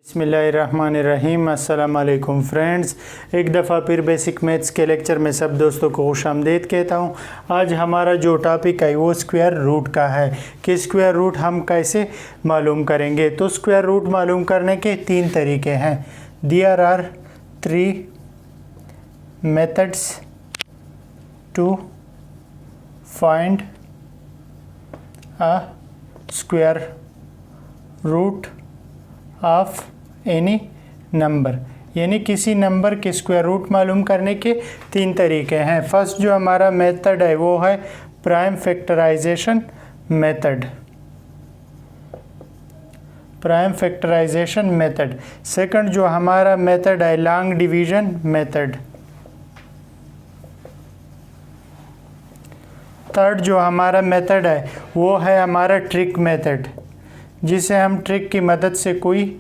बिस्मिल्लाहिर्रहमानिर्रहीम। अस्सलाम वालेकुम फ्रेंड्स, एक दफ़ा फिर बेसिक मैथ्स के लेक्चर में सब दोस्तों को खुशामदीद कहता हूँ। आज हमारा जो टॉपिक है वो स्क्वायर रूट का है कि स्क्वायर रूट हम कैसे मालूम करेंगे। तो स्क्वायर रूट मालूम करने के तीन तरीके हैं। There are 3 methods to find a square root of any number, यानी किसी नंबर के स्क्वायर रूट मालूम करने के तीन तरीके हैं। फर्स्ट जो हमारा मेथड है वो है prime factorisation method, prime factorisation method. Second जो हमारा मेथड है लॉन्ग डिवीजन मेथड। थर्ड जो हमारा मेथड है वो है हमारा ट्रिक मेथड, जिसे हम ट्रिक की मदद से कोई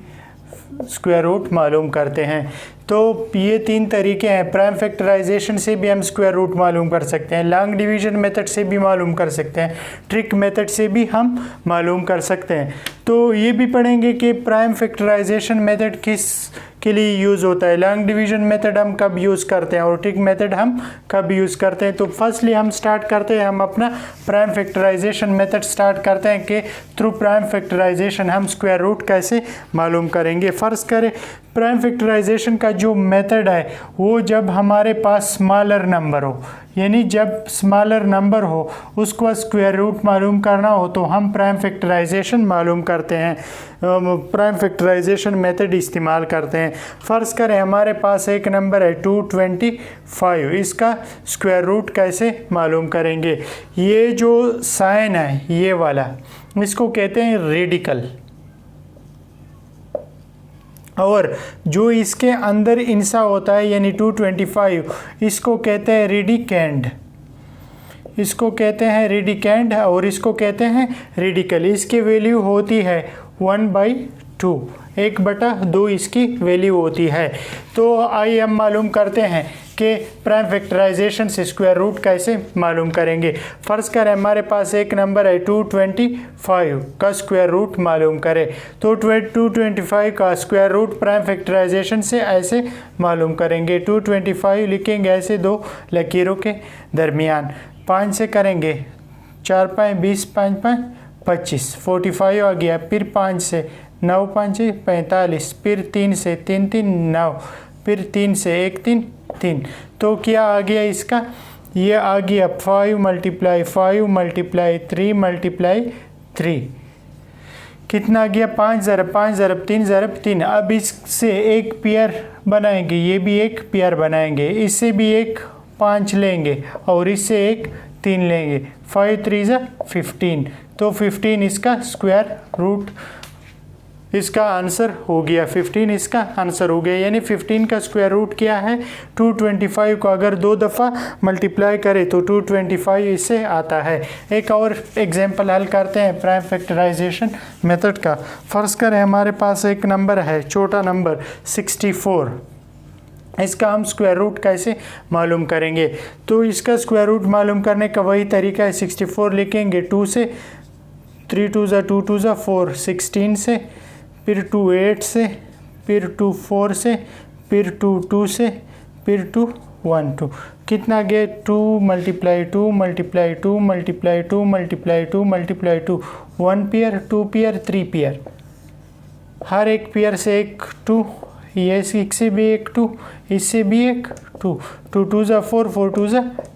स्क्वायर रूट मालूम करते हैं। तो ये तीन तरीके हैं। प्राइम फैक्टराइजेशन से भी हम स्क्वायर रूट मालूम कर सकते हैं, लॉन्ग डिवीजन मेथड से भी मालूम कर सकते हैं, ट्रिक मेथड से भी हम मालूम कर सकते हैं। तो ये भी पढ़ेंगे कि प्राइम फैक्टराइजेशन मेथड किस के लिए यूज़ होता है, लॉन्ग डिवीजन मेथड हम कब यूज़ करते हैं और ट्रिक मेथड हम कब यूज़ करते हैं। तो फर्स्टली हम स्टार्ट करते हैं, हम अपना प्राइम फैक्टराइजेशन मेथड स्टार्ट करते हैं कि थ्रू प्राइम फैक्टराइजेशन हम स्क्वायर रूट कैसे मालूम करेंगे। फर्स्ट करें प्राइम फैक्टराइजेशन का जो मेथड है वो जब हमारे पास स्मॉलर नंबर हो, यानी जब स्मॉलर नंबर हो उसको स्क्वायर रूट मालूम करना हो तो हम प्राइम फैक्टराइजेशन मालूम करते हैं, प्राइम फैक्टराइजेशन मेथड इस्तेमाल करते हैं। फर्ज करें हमारे पास एक नंबर है 225, इसका स्क्वायर रूट कैसे मालूम करेंगे। ये जो साइन है ये वाला, इसको कहते हैं रेडिकल, और जो इसके अंदर इंसा होता है यानी 225, इसको कहते हैं रेडिकेंड, इसको कहते हैं रेडिकेंड और इसको कहते हैं रेडिकल। इसकी वैल्यू होती है 1/2, 1/2 इसकी वैल्यू होती है। तो आइए हम मालूम करते हैं कि प्राइम फैक्टराइजेशन से स्क्वायर रूट कैसे मालूम करेंगे। फर्ज करें हमारे पास एक नंबर है 225 का स्क्वायर रूट मालूम करें। तो 225 का स्क्वायर रूट प्राइम फैक्टराइजेशन से ऐसे मालूम करेंगे। 225 लिखेंगे ऐसे दो लकीरों के दरमियान, 5 से करेंगे 4 5 20, 5 5 25, 45 आ गया। फिर 5 से 9 5 45, फिर 3 से 3 3 9, फिर 3 से 1 3 3। तो क्या आ गया इसका, ये आ गया 5 × 5 × 3 × 3, कितना आ गया 5 ज़रब 5 ज़रब 3 ज़रब 3। अब इससे एक पेयर बनाएंगे, ये भी एक पेयर बनाएंगे, इससे भी एक 5 लेंगे और इससे एक 3 लेंगे, 5 3 15। तो 15 इसका स्क्वायर रूट, इसका आंसर हो गया 15, इसका आंसर हो गया। यानी 15 का स्क्वायर रूट क्या है, 225 को अगर 2 दफ़ा मल्टीप्लाई करें तो 225 इससे आता है। एक और एग्जांपल हल करते हैं प्राइम फैक्टराइजेशन मेथड का। फर्ज करें हमारे पास एक नंबर है, छोटा नंबर 64, इसका हम स्क्वायर रूट कैसे मालूम करेंगे। तो इसका स्क्वायर रूट मालूम करने का वही तरीका है, 64 लिखेंगे 2 से, 3 2 2 2 4, 16 से, फिर 2 8 से, फिर 2 4 से, फिर 2 2 से, फिर 2 1 2। कितना गया 2 × 2 × 2 × 2 × 2 × 2, 1 पेयर 2 पेयर 3 पेयर, हर एक पेयर से एक 2, ये इससे भी एक 2, इससे भी एक 2, 2 2 4 4 2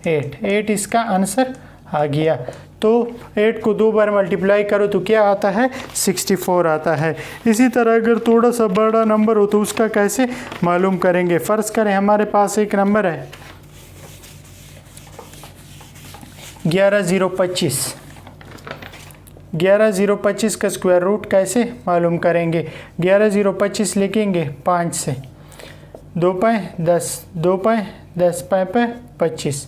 8, 8 इसका आंसर आ गया। तो 8 को 2 बार मल्टीप्लाई करो तो क्या आता है, 64 आता है। इसी तरह अगर थोड़ा सा बड़ा नंबर हो तो उसका कैसे मालूम करेंगे। फ़र्ज़ करें हमारे पास एक नंबर है 11025, 11025 का स्क्वायर रूट कैसे मालूम करेंगे। 11025 लिखेंगे 5 से, 2 5 10, 2 5 10, 5 5 25,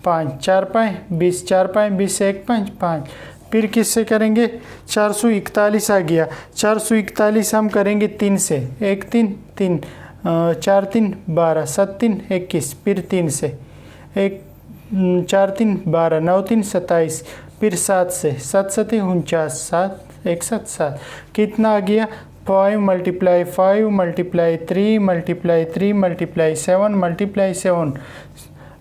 5 4 5 20, 4 5 20 1 5 5। फिर किससे करेंगे, 441 आ गया। 441 हम करेंगे 3 से, 1 3 3, 4 3 12, 7 3 21, फिर 3 से, 1 4 3 12, 9 3 27, फिर 7 से, 7 7 49, 7 1 7 7, कितना आ गया 5 multiply 5 multiply 3 multiply 3 multiply 7 multiply 7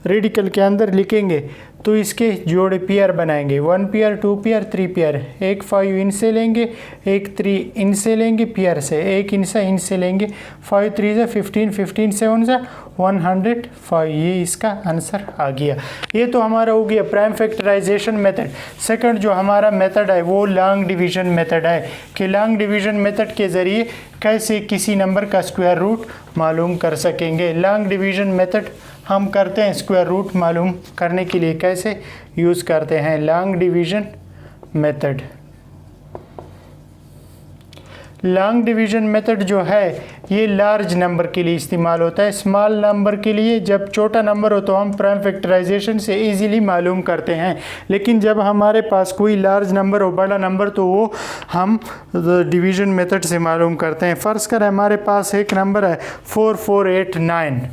radical के अंदर लिखेंगे तो इसके जोड़े पेयर बनाएंगे, 1 पेयर 2 पेयर 3 पेयर, एक 5 इनसे लेंगे, एक 3 इनसे लेंगे पेयर से, एक इनसे लेंगे, 5 3 ज़ा 15 15 7 ज़ा 105। ये इसका आंसर आ गया। ये तो हमारा हो गया प्राइम फैक्टराइजेशन मेथड। सेकंड जो हमारा मेथड है वो लॉन्ग डिवीजन मेथड है कि लॉन्ग डिवीजन मेथड के ज़रिए कैसे किसी नंबर का स्क्वायर रूट मालूम कर सकेंगे। लॉन्ग डिवीजन मेथड हम करते हैं स्क्वायर रूट मालूम करने के लिए। कैसे यूज़ करते हैं long division method? Long division method जो है ये लार्ज नंबर के लिए इस्तेमाल होता है। स्मॉल नंबर के लिए जब छोटा नंबर हो तो हम प्राइम फैक्टराइजेशन से इजीली मालूम करते हैं, लेकिन जब हमारे पास कोई लार्ज नंबर हो, बड़ा नंबर, तो वो हम डिवीजन मेथड से मालूम करते हैं। फ़र्ज़ कर हमारे पास एक नंबर है 4489।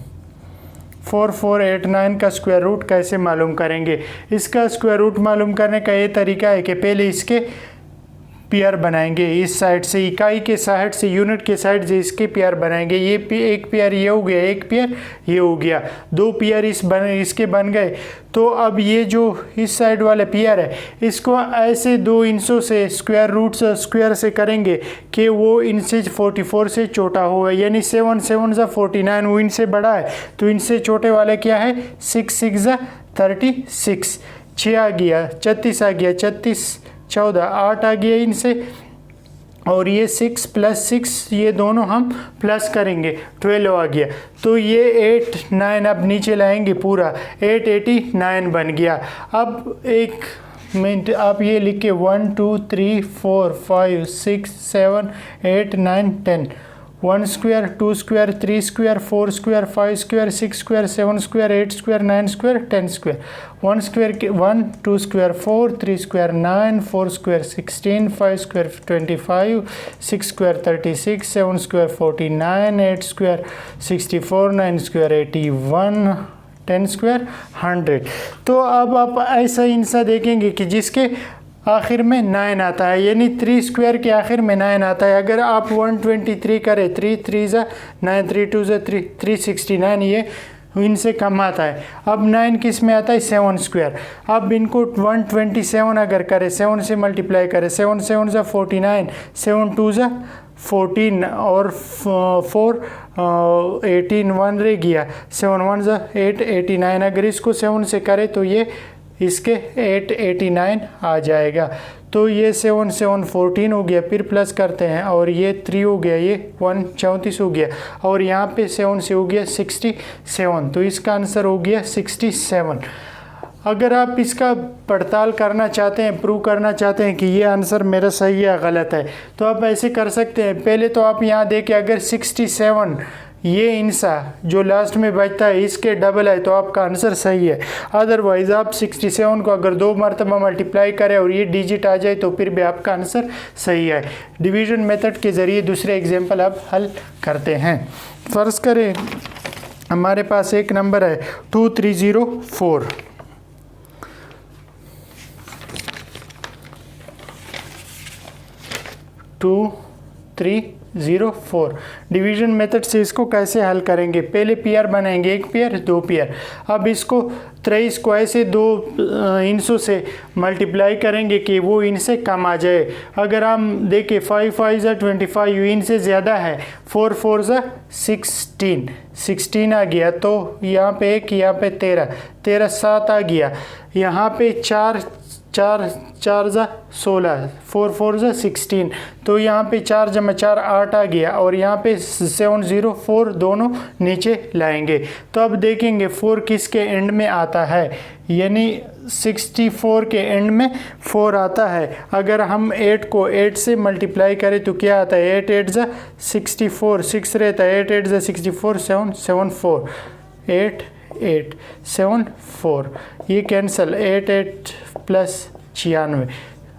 4489 का स्क्वायर रूट कैसे मालूम करेंगे? इसका स्क्वायर रूट मालूम करने का ये तरीका है कि पहले इसके पेयर बनाएंगे, इस साइड से इकाई के साइड से यूनिट के साइड से इसके पेयर बनाएंगे। ये एक पेयर ये हो गया, एक पेयर ये हो गया, 2 पेयर इसके बन गए। तो अब ये जो इस साइड वाला पेयर है इसको ऐसे 2 इंचों से स्क्वायर रूट से स्क्वायर से करेंगे कि वो इनसे 44 से छोटा होगा, यानी 7 7 ज़ा 49, वो इनसे बड़ा है तो इनसे छोटे वाले क्या है 6 6 ज़ा 36, 6 आ गया 36 आ गया 36 14 8 आ गया इनसे, और ये 6 + 6 ये दोनों हम प्लस करेंगे 12 आ गया। तो ये 8 9 अब नीचे लाएंगे पूरा 889 बन गया। अब एक मिनट आप ये लिख के 1 2 3 4 5 6 7 8 9 10, 1 square 2 square 3 square 4 square 5 square 6 square 7 square 8 square 9 square 10 square, 1 square 1 2 square 4 3 square 9 4 square 16 5 square 25 6 square 36 7 square 49 8 square 64 9 square 81 10 square 100। तो अब आप ऐसा इंसा देखेंगे कि जिसके आखिर में 9 आता है, यानी 3 स्क्वायर के आखिर में 9 आता है। अगर आप 123 करें 3 3 ज़ा 9 3 2 ज़ा 3 369, ये इनसे कम आता है। अब 9 किस में आता है 7 स्क्वायर। अब इनको 127 अगर करें 7 से मल्टीप्लाई करें 7 7 ज़ा 49 7 2 ज़ा 14 और 4 18 1 रह गया 7 1 ज़ा 8 89। अगर इसको 7 से करें तो ये इसके 889 आ जाएगा। तो ये 7 7 14 हो गया, फिर प्लस करते हैं और ये 3 हो गया, ये 1 34 हो गया, और यहाँ पे 7 से हो गया 67। तो इसका आंसर हो गया 67। अगर आप इसका पड़ताल करना चाहते हैं, प्रूव करना चाहते हैं कि ये आंसर मेरा सही या गलत है, तो आप ऐसे कर सकते हैं। पहले तो आप यहाँ देखें, अगर 67 ये इंसा जो लास्ट में बचता है इसके डबल है तो आपका आंसर सही है। अदरवाइज़ आप 67 को अगर 2 मरतबा मल्टीप्लाई करें और ये डिजिट आ जाए तो फिर भी आपका आंसर सही है। डिवीजन मेथड के ज़रिए दूसरे एग्जाम्पल आप हल करते हैं। फ़र्ज़ करें हमारे पास एक नंबर है 2304। 2304 डिवीजन मेथड से इसको कैसे हल करेंगे? पहले पेयर बनाएंगे, एक पेयर 2 पेयर। अब इसको 23 को ऐसे 2 इंचों से मल्टीप्लाई करेंगे कि वो इनसे कम आ जाए। अगर हम देखें 5 5 ज़ा 25 इनसे ज़्यादा है, 4 4 ज़ा 16 आ गया, तो यहाँ पे 1 यहाँ पे 13 7 आ गया, यहाँ पे 4 4 ज़ा 16 4 4 ज़ा 16, तो यहाँ पे 4 जमा 4 8 आ गया, और यहाँ पे 704 दोनों नीचे लाएंगे। तो अब देखेंगे 4 किसके एंड में आता है, यानी 64 के एंड में 4 आता है। अगर हम 8 को 8 से मल्टीप्लाई करें तो क्या आता है 8 8 ज़ा 64, 6 रहता है, 8 8 ज़ा 64 7 7 4 8 8 7 4, ये कैंसिल 8 8 प्लस 96,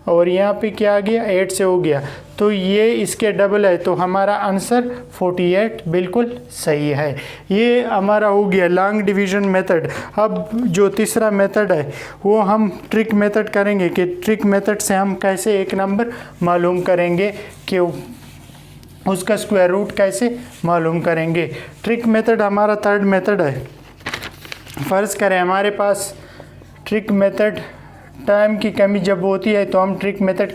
और यहाँ पे क्या आ गया 8 से हो गया, तो ये इसके डबल है, तो हमारा आंसर 48 बिल्कुल सही है। ये हमारा हो गया लॉन्ग डिवीजन मेथड। अब जो तीसरा मेथड है वो हम ट्रिक मेथड करेंगे कि ट्रिक मेथड से हम कैसे एक नंबर मालूम करेंगे कि उसका स्क्वायर रूट कैसे मालूम करेंगे। ट्रिक मेथड हमारा थर्ड मेथड है। फ़र्ज़ करें हमारे पास ट्रिक मेथड, टाइम की कमी जब होती है तो हम ट्रिक मेथड,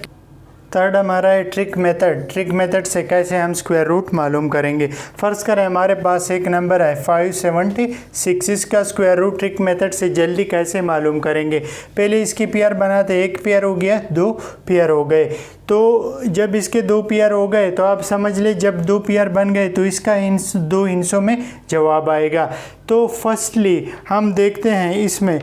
थर्ड हमारा है ट्रिक मेथड। ट्रिक मेथड से कैसे हम स्क्वायर रूट मालूम करेंगे। फ़र्ज़ करें हमारे पास एक नंबर है 576, इसका स्क्वायर रूट ट्रिक मेथड से जल्दी कैसे मालूम करेंगे। पहले इसकी पेयर बनाते, एक पेयर हो गया, दो पेयर हो गए। तो जब इसके दो पेयर हो गए तो आप समझ ले जब दो पेयर बन गए तो इसका दो हिस्सों में जवाब आएगा। तो फर्स्टली हम देखते हैं इसमें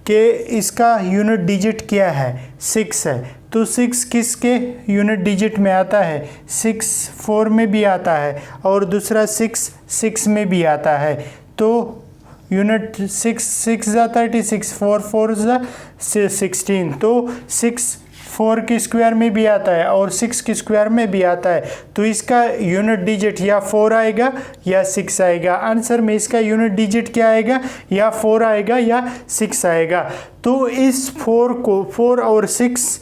कि इसका यूनिट डिजिट क्या है, 6 है। तो 6 किसके यूनिट डिजिट में आता है, 6 4 में भी आता है और दूसरा 6 6 में भी आता है। तो यूनिट 6 6 जा 36, 4 4 जा 16। तो 6 4 के स्क्वायर में भी आता है और 6 के स्क्वायर में भी आता है। तो इसका यूनिट डिजिट या 4 आएगा या 6 आएगा। आंसर में इसका यूनिट डिजिट क्या आएगा, या 4 आएगा या 6 आएगा। तो इस 4 को 4 और 6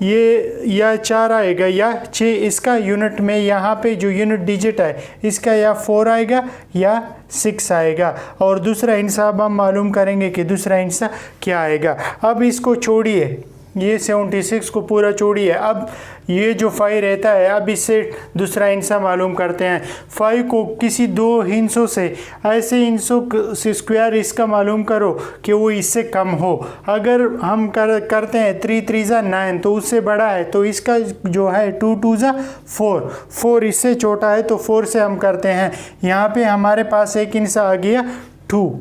ये या 4 आएगा या 6, इसका यूनिट में यहाँ पे जो यूनिट डिजिट है इसका या 4 आएगा या 6 आएगा। और दूसरा हिस्सा अब हम मालूम करेंगे कि दूसरा हिस्सा क्या आएगा। अब इसको छोड़िए, ये 76 को पूरा छोड़िए। अब ये जो 5 रहता है, अब इससे दूसरा हिस्सा मालूम करते हैं। 5 को किसी दो हिस्सों से, ऐसे हिस्सों से स्क्वायर इसका मालूम करो कि वो इससे कम हो। अगर हम करते हैं 3 3 जा 9 तो उससे बड़ा है, तो इसका जो है 2 2 जा 4, 4 इससे छोटा है तो 4 से हम करते हैं। यहाँ पे हमारे पास एक हिस्सा आ गया 2,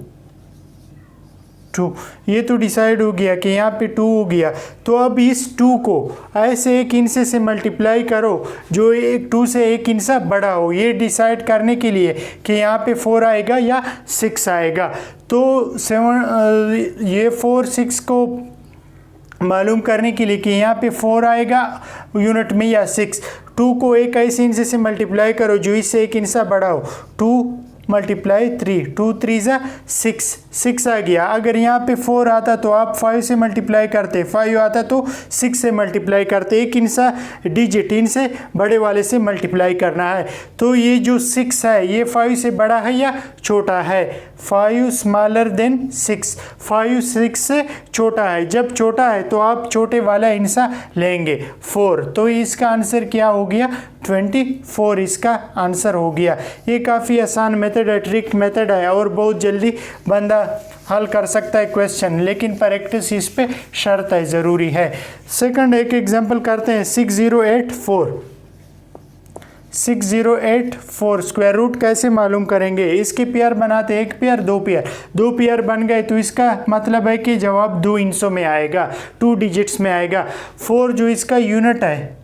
ये तो डिसाइड हो गया कि यहाँ पे 2 हो गया। तो अब इस 2 को ऐसे एक हिस्से से मल्टीप्लाई करो जो एक 2 से एक हिस्सा बड़ा हो, ये डिसाइड करने के लिए कि यहाँ पे 4 आएगा या 6 आएगा। तो 7 ये 4 6 को मालूम करने के लिए कि यहाँ पे 4 आएगा यूनिट में या 6, 2 को एक ऐसे हिस्से से मल्टीप्लाई करो जो इससे एक हिस्सा बड़ा हो। 2 मल्टीप्लाई 3, 2 3 जा 6, 6 आ गया। अगर यहाँ पे 4 आता तो आप 5 से मल्टीप्लाई करते, 5 आता तो 6 से मल्टीप्लाई करते। एक हिस्सा डिजिट इनसे बड़े वाले से मल्टीप्लाई करना है। तो ये जो 6 है ये 5 से बड़ा है या छोटा है, 5 स्मॉलर देन 6, 5 6 से छोटा है। जब छोटा है तो आप छोटे वाला हिस्सा लेंगे 4। तो इसका आंसर क्या हो गया, 24 इसका आंसर हो गया। ये काफ़ी आसान मेथड है, ट्रिक मेथड है और बहुत जल्दी बंदा हल कर सकता है क्वेश्चन, लेकिन प्रैक्टिस इस पे शर्त है, ज़रूरी है। सेकंड एक एग्जांपल करते हैं, 6084 स्क्वायर रूट कैसे मालूम करेंगे। इसके पेयर बनाते, एक पेयर दो पेयर बन गए तो इसका मतलब है कि जवाब 2 हिस्सों में आएगा, 2 डिजिट्स में आएगा। 4 जो इसका यूनिट है,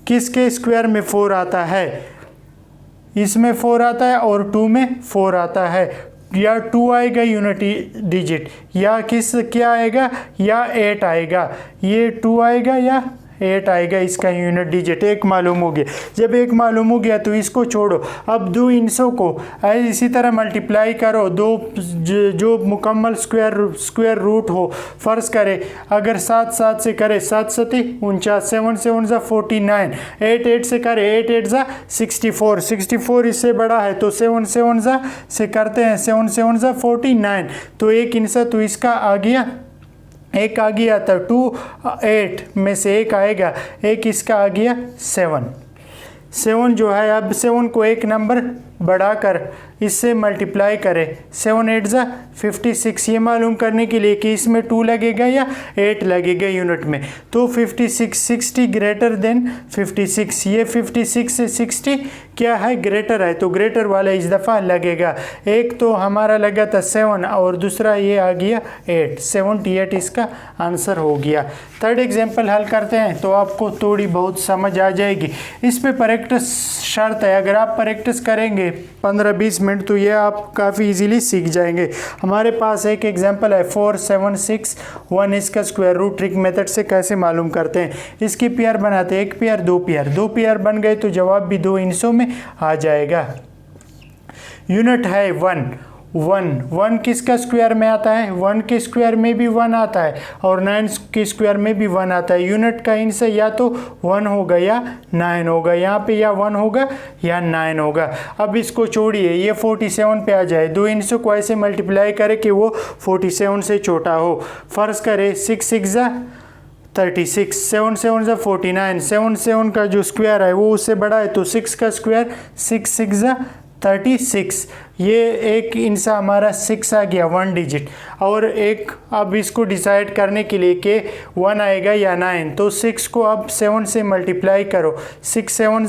किसके स्क्वायर में 4 आता है, इसमें 4 आता है और 2 में 4 आता है। या 2 आएगा यूनिट डिजिट, या क्या आएगा, या 8 आएगा। ये 2 आएगा या 8 आएगा इसका यूनिट डिजिट। एक मालूम हो गया। जब एक मालूम हो गया तो इसको छोड़ो। अब 2 हिस्सों को इसी तरह मल्टीप्लाई करो, दो जो मुकम्मल स्क्वायर रूट हो। फ़र्ज़ करें अगर 7 7 से करे 7 7 49, 7 7 जा 49, 8 8 से करे 8 8 जा 64, 64 इससे बड़ा है तो 7 7 जा से करते हैं, 7 7 जा 49। तो एक हिस्सा तो इसका आ गया, एक आ गया था 2, 8 में से एक आएगा, एक इसका आ गया 7 जो है। अब 7 को एक नंबर बढ़ाकर इससे मल्टीप्लाई करें, 7 8 जा 56। ये मालूम करने के लिए कि इसमें 2 लगेगा या 8 लगेगा यूनिट में। तो 56, 60 ग्रेटर देन 56। ये 56 से 60 क्या है, ग्रेटर है, तो ग्रेटर वाला इस दफ़ा लगेगा। एक तो हमारा लगा था 7 और दूसरा ये आ गया 8, 78 इसका आंसर हो गया। थर्ड एग्जाम्पल हल करते हैं तो आपको थोड़ी बहुत समझ आ जाएगी। इस पर प्रैक्टिस शर्त है, अगर आप प्रैक्टिस करेंगे 15-20 मिनट तो ये आप काफ़ी इजीली सीख जाएंगे। हमारे पास एक एग्जांपल है 4761, इसका स्क्वायर रूट ट्रिक मेथड से कैसे मालूम करते हैं। इसकी पेयर बनाते हैं, एक पेयर दो पेयर बन गए तो जवाब भी 2 हिस्सों में आ जाएगा। यूनिट है 1, 1 किसका स्क्वायर में आता है, 1 के स्क्वायर में भी 1 आता है और 9 के स्क्वायर में भी 1 आता है। यूनिट का इनसे या तो 1 होगा या 9 होगा, यहाँ पे या 1 होगा या 9 होगा। अब इसको छोड़िए, ये 47 पे आ जाए, दो इनसे को ऐसे मल्टीप्लाई करे कि वो 47 से छोटा हो। फर्ज करे 6 6 36, 7 7 49, 7 7 का जो स्क्वायर है वो उससे बड़ा है, तो 6 का स्क्वायर 6 6 36। ये एक इनसा हमारा 6 आ गया 1 डिजिट। और एक अब इसको डिसाइड करने के लिए कि 1 आएगा या 9, तो 6 को अब 7 से मल्टीप्लाई करो, 6 7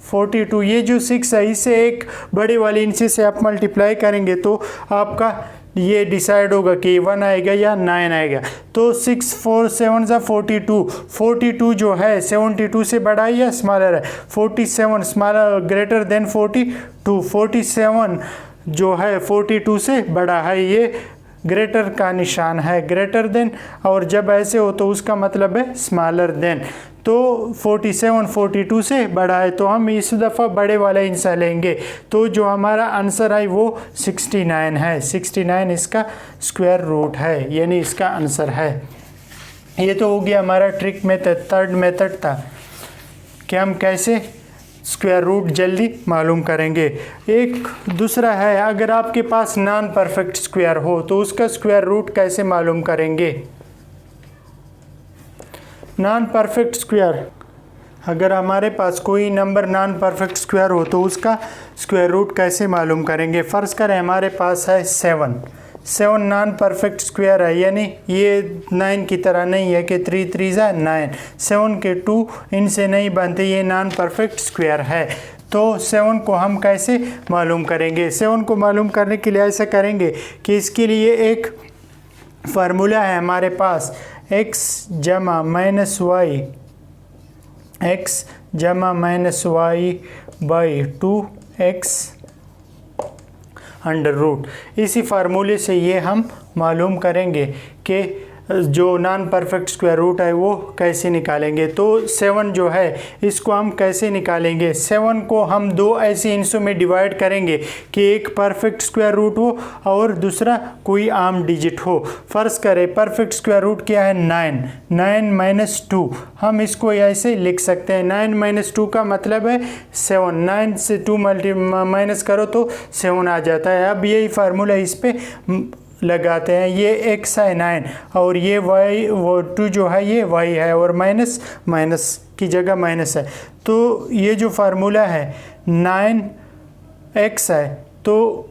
42। ये जो 6 है इसे एक बड़े वाले इंची से आप मल्टीप्लाई करेंगे तो आपका ये डिसाइड होगा कि 1 आएगा या 9 आएगा। तो 6 4 7 42, 42 जो है 72 से बड़ा है या स्मॉलर है, 47 स्मॉलर ग्रेटर देन 42, 47 जो है 42 से बड़ा है, ये ग्रेटर का निशान है, ग्रेटर देन। और जब ऐसे हो तो उसका मतलब है स्मॉलर देन। तो 47 42 से बड़ा है, तो हम इस दफ़ा बड़े वाला हिस्सा लेंगे। तो जो हमारा आंसर है वो 69 है, 69 इसका स्क्वायर रूट है, यानी इसका आंसर है। ये तो हो गया हमारा ट्रिक मेथड, थर्ड मेथड था कि हम कैसे स्क्वायर रूट जल्दी मालूम करेंगे। एक दूसरा है, अगर आपके पास नॉन परफेक्ट स्क्वायर हो तो उसका स्क्वायर रूट कैसे मालूम करेंगे। नॉन परफेक्ट स्क्वायर, अगर हमारे पास कोई नंबर नॉन परफेक्ट स्क्वायर हो तो उसका स्क्वायर रूट कैसे मालूम करेंगे। फ़र्ज़ करें हमारे पास है 7 नॉन परफेक्ट स्क्वायर है, यानी ये 9 की तरह नहीं है कि 3 3 9, 7 के 2 इनसे नहीं बनते, ये नॉन परफेक्ट स्क्वायर है। तो 7 को हम कैसे मालूम करेंगे। 7 को मालूम करने के लिए ऐसा करेंगे कि इसके लिए एक फार्मूला है हमारे पास, x जमा माइनस वाई, x जमा minus y by 2x under root. इसी फार्मूले से ये हम मालूम करेंगे कि जो नॉन परफेक्ट स्क्वायर रूट है वो कैसे निकालेंगे। तो 7 जो है इसको हम कैसे निकालेंगे। 7 को हम दो ऐसे हिस्सों में डिवाइड करेंगे कि एक परफेक्ट स्क्वायर रूट हो और दूसरा कोई आम डिजिट हो। फ़र्ज़ करें परफेक्ट स्क्वायर रूट क्या है 9 माइनस 2, हम इसको ऐसे लिख सकते हैं। 9 माइनस 2 का मतलब है 7, 9 से 2 माइनस करो तो 7 आ जाता है। अब यही फार्मूला इस पे लगाते हैं, ये x है 9 और ये y वो 2 जो है ये y है और माइनस की जगह माइनस है। तो ये जो फार्मूला है 9x है तो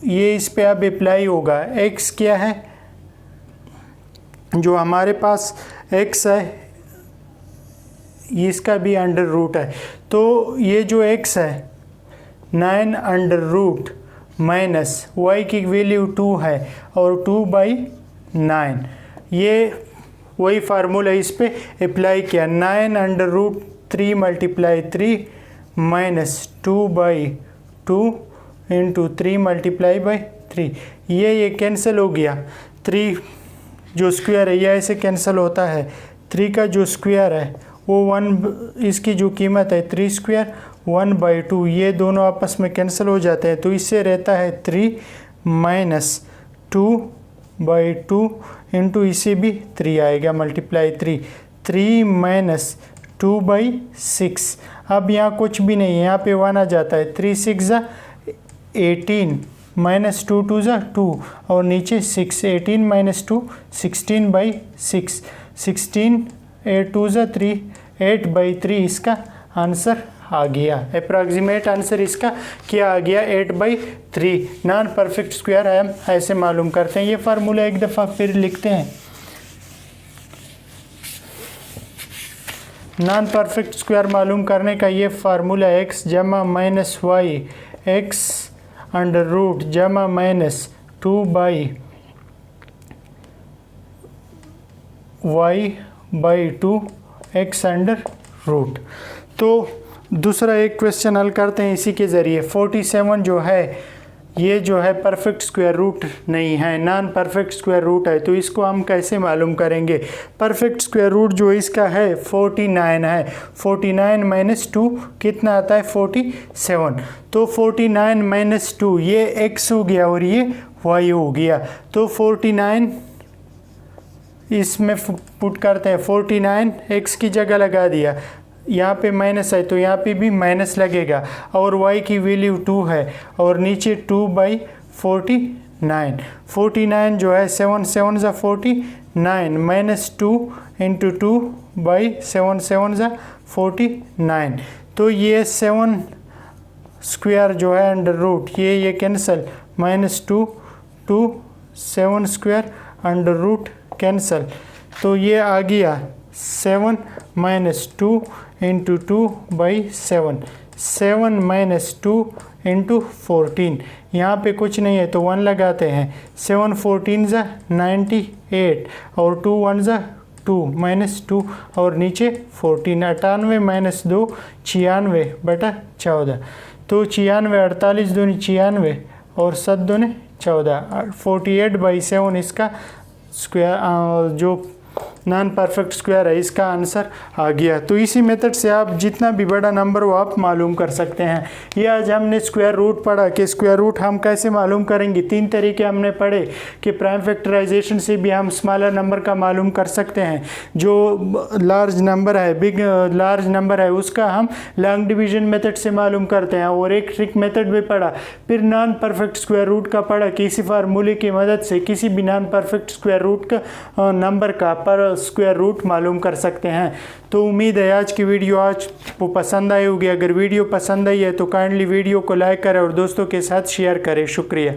ये इस पे अब अप्लाई होगा। x क्या है, जो हमारे पास x है इसका भी अंडर रूट है, तो ये जो x है 9 अंडर रूट माइनस y की वैल्यू 2 है और 2/9, ये वही फार्मूला इस पे अप्लाई किया। 9 under root 3 multiply 3 minus 2/2 into 3 multiply by 3, ये कैंसिल हो गया। 3 जो स्क्वायर है ये ऐसे कैंसिल होता है, 3 का जो स्क्वायर है वो 1, इसकी जो कीमत है 3 स्क्वायर 1/2, ये दोनों आपस में कैंसिल हो जाते हैं। तो इससे रहता है 3 माइनस 2/2 इंटू इसे भी 3 आएगा मल्टीप्लाई 3 माइनस 2/6। अब यहाँ कुछ भी नहीं है, यहाँ पे 1 आ जाता है। 3 6 18 माइनस 2 2 2 और नीचे 6, 18 माइनस 2 16/6, 16 8 2 3 8/3 इसका आंसर आ गया। अप्रॉक्सीमेट आंसर इसका क्या आ गया 8/3। नॉन परफेक्ट स्क्वायर हम ऐसे मालूम करते हैं। ये फार्मूला एक दफ़ा फिर लिखते हैं। नॉन परफेक्ट स्क्वायर मालूम करने का ये फार्मूला x जमा minus y, x under root जमा minus 2/y/2 x under root. तो दूसरा एक क्वेश्चन हल करते हैं इसी के ज़रिए। 47 जो है ये जो है परफेक्ट स्क्वायर रूट नहीं है, नॉन परफेक्ट स्क्वायर रूट है। तो इसको हम कैसे मालूम करेंगे? परफेक्ट स्क्वायर रूट जो इसका है 49 है। 49 माइनस 2 कितना आता है? 47। तो 49 माइनस 2 ये x हो गया और ये y हो गया। तो 49 इसमें पुट करते हैं, 49 x की जगह लगा दिया, यहाँ पे माइनस है तो यहाँ पे भी माइनस लगेगा, और y की वैल्यू 2 है और नीचे 2/49। 49 जो है 7 7 ज़ा 49 माइनस 2 इंटू 2/7 7 ज़ा 49। तो ये 7 स्क्वायर जो है अंडर रूट ये cancel, -2 2 7 square under root cancel. तो ये आ गया 7 माइनस 2 इंटू 2/7, 7 माइनस 2 इंटू 14। यहाँ पे कुछ नहीं है तो 1 लगाते हैं। 7 14 ज़ा 98 और 2 1 ज़ा 2 -2 और नीचे 14। 98 माइनस 2 96/14। तो 96 48 दूनी 96 और 7 दूनी 14। 48/7 इसका स्क्वायर जो नॉन परफेक्ट स्क्वायर है इसका आंसर आ गया। तो इसी मेथड से आप जितना भी बड़ा नंबर हो आप मालूम कर सकते हैं। ये आज हमने स्क्वायर रूट पढ़ा कि स्क्वायर रूट हम कैसे मालूम करेंगे। 3 तरीके हमने पढ़े कि प्राइम फैक्टराइजेशन से भी हम स्मॉलर नंबर का मालूम कर सकते हैं, जो लार्ज नंबर है लार्ज नंबर है उसका हम लॉन्ग डिवीजन मेथड से मालूम करते हैं, और एक ट्रिक मेथड भी पढ़ा। फिर नॉन परफेक्ट स्क्वायर रूट का पढ़ा कि इसी फार्मूले की मदद से किसी भी नॉन परफेक्ट स्क्वायर रूट का नंबर का पर स्क्वायर रूट मालूम कर सकते हैं। तो उम्मीद है आज की वीडियो आपको पसंद आई होगी। अगर वीडियो पसंद आई है तो काइंडली वीडियो को लाइक करें और दोस्तों के साथ शेयर करें। शुक्रिया।